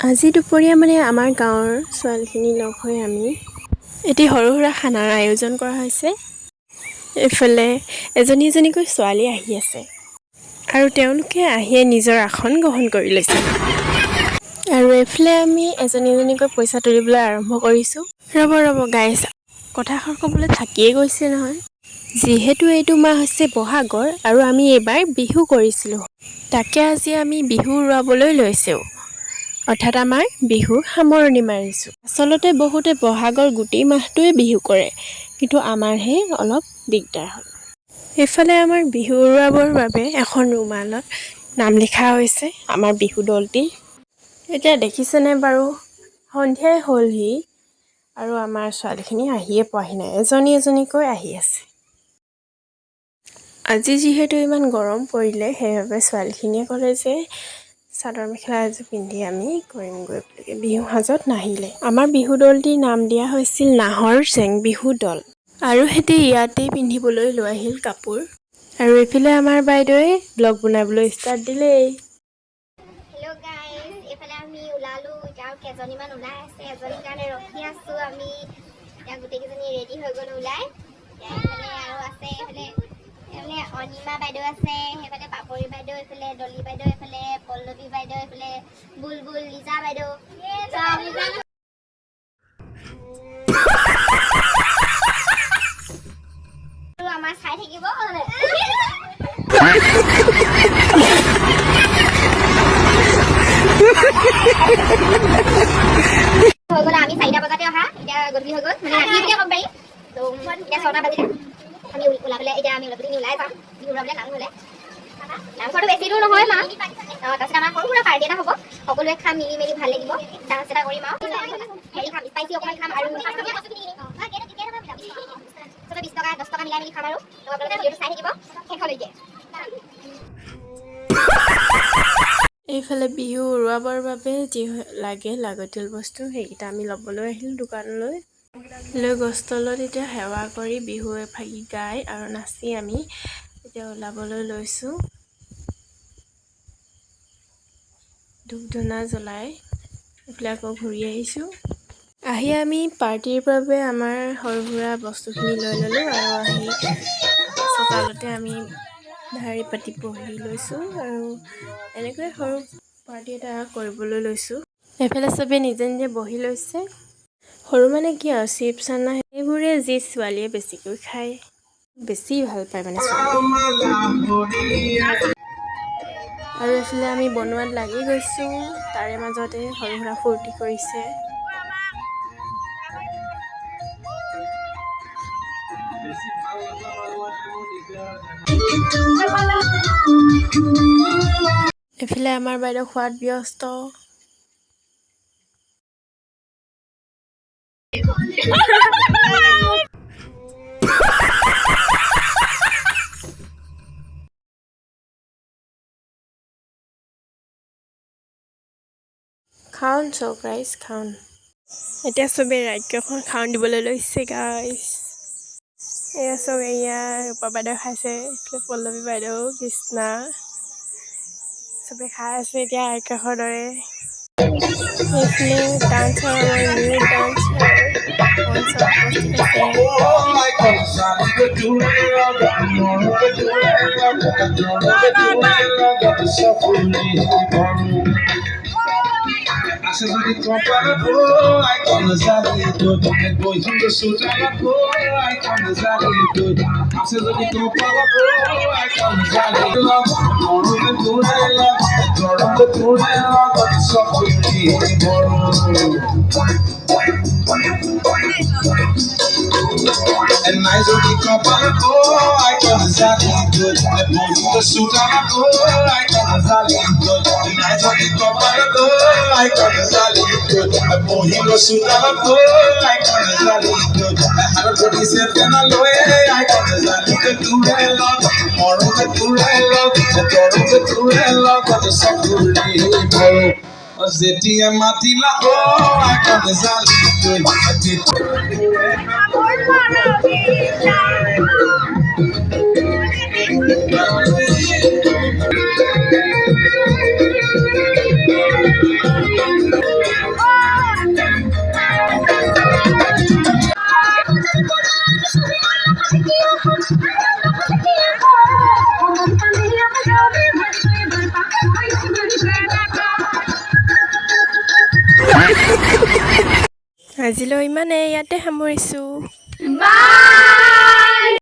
আজি দুপৰীয়া মানে আমাৰ গাঁৱৰ ছোৱালীখিনি লগ হৈ আমি এটি সৰু সুৰা খানাৰ আয়োজন কৰা হৈছে। এইফালে এজনী এজনীকৈ ছোৱালী আহি আছে আৰু তেওঁলোকে আহিয়ে নিজৰ আসন গ্ৰহণ কৰি লৈছে। আৰু এইফালে আমি এজনী এজনীকৈ পইচা তুলিবলৈ আৰম্ভ কৰিছোঁ। ৰ'ব গাইছ, কথাষাৰ ক'বলৈ থাকিয়ে গৈছে নহয়। যিহেতু এইটো মাহ হৈছে বহাগৰ আৰু আমি এইবাৰ বিহু কৰিছিলোঁ, তাকে আজি আমি বিহু উৰুৱাবলৈ লৈছোঁ। অৰ্থাৎ আমাৰ বিহু সামৰণি মাৰিছোঁ। আচলতে বহুতে বহাগৰ গোটেই মাহটোৱে বিহু কৰে, কিন্তু আমাৰহে অলপ দিগদাৰ হ'ল। এইফালে আমাৰ বিহু উৰুৱাবৰ বাবে এখন ৰুমালত নাম লিখা হৈছে আমাৰ বিহু দলটিৰ। এতিয়া দেখিছেনে বাৰু, সন্ধিয়াই হ'লহি আৰু আমাৰ ছোৱালীখিনি আহিয়ে পোৱাহি নাই, এজনী এজনীকৈ আহি আছে। আজি যিহেতু ইমান গৰম পৰিলে, সেইবাবে ছোৱালীখিনিয়ে ক'লে যে চাদৰ মেখেলা এযোৰ পিন্ধি আমি কৰিমগৈ বুলি বিহু সাজত নাহিলে। আমাৰ বিহু দলটিৰ নাম দিয়া হৈছিল নাহৰ জেং বিহু দল, আৰু সিহঁতে ইয়াতেই পিন্ধিবলৈ লৈ আহিল কাপোৰ। আৰু এইফালে আমাৰ বাইদেৱে ব্লগ বনাবলৈ ষ্টাৰ্ট দিলেই। হেল্ল' গাইজ, এইফালে আমি ওলালোঁ, এতিয়া আৰু কেইজনীমান ওলাই আছে, এজনীৰ কাৰণে ৰখি আছোঁ আমি। এতিয়া গোটেইকেইজনী ৰেডি হৈ গ'লো ওলাই। এইফালে আৰু আছে, এইফালে অনিমা বাইদেউ আছে, সেইফালে পাপৰি বাইদেউ, এইফালে ডলি বাইদেউ, এইফালে পল্লৱী বাইদেউ, এইফালে বুলবুল লিজা বাইদেউ। আমাৰ চাই থাকিব হৈ গ'ল। আমি 4টা বজাতে অহা, এতিয়া গধূলি হৈ গ'ল, মানে ৰাতি বুলিয়ে ক'ব পাৰি। তো এতিয়া 6টা বাজিলে, আমি ওলাবলৈ এতিয়া আমি ওলাই যাম বিহু উৰুৱাবলৈ নামঘৰলৈ। নামঘৰটো বেছি দূৰ নহয় মা। তাৰপিছত আমাৰ সৰু সুৰা পাৰ্টি এটা হ'ব, সকলোৱে খাম, মিলি মেলি ভাল লাগিব, ডান্স এটা কৰিম আৰু হেৰি খাম, স্পাইচি অকণমান খাম আৰু 20 টকা 10 টকা মিলাই মেলি খাম আৰু আপোনালোকে ভিডিঅ'টো চাই থাকিব শেষলৈকে। এইফালে বিহু উৰুৱাবৰ বাবে যি লাগে লাগতিয়াল বস্তু সেইকেইটা আমি ল'বলৈ আহিলোঁ দোকানলৈ। লৈ গছ তলত এতিয়া সেৱা কৰি বিহু এফাকি গাই আৰু নাচি আমি এতিয়া ওলাবলৈ লৈছোঁ। ধূপ ধূনা জ্বলাই এইফালে আকৌ ঘূৰি আহিছোঁ। আহি আমি পাৰ্টিৰ বাবে আমাৰ সৰু সুৰা বস্তুখিনি লৈ ল'লোঁ আৰু আহি চোতালতে আমি ঢাৰি পাতি বহি লৈছোঁ আৰু এনেকৈ সৰু পাৰ্টি এটা কৰিবলৈ লৈছোঁ। এইফালে চবেই নিজে নিজে বহি লৈছে। সৰু মানে কি আৰু চিপছ চানা সেইবোৰে যি ছোৱালীয়ে বেছিকৈ খায়, বেছি ভাল পায় মানে ছোৱালীয়ে। আৰু এইফালে আমি বনোৱাত লাগি গৈছোঁ, তাৰে মাজতে সৰু সুৰা ফূৰ্তি কৰিছে। এইফালে আমাৰ বাইদেউ খোৱাত ব্যস্ত। খাওন চক ৰাইজ খাওন। এতিয়া চবেই ৰাজ্যখন খাওন দিবলৈ লৈছে গাইজ। এয়া চব এয়া ৰূপা বাইদেউ খাইছে, এইফালে পল্লৱী বাইদেউ, কৃষ্ণা চবে খাই আছে এতিয়া আইকাষৰ দৰে। এইফালে ডান্সাৰ আমাৰ নিউ ডান্সাৰ মঞ্চত উপস্থিত আছে। Así es que tú para ay cuando sale tú te voy a soltar la ay cuando sale tú así es que tú para ay cuando sale tú no te tú so and nice of the couple I can sally good the boy the suit and I can sally good the nice of the couple I can sally good the boy the suit and I can sally good I have to be safe and I can sally good to love or to love the to love the so good Zetia matila I can sally good আজিলৈ ইমানেই, ইয়াতে সামৰিছোঁ। বাই।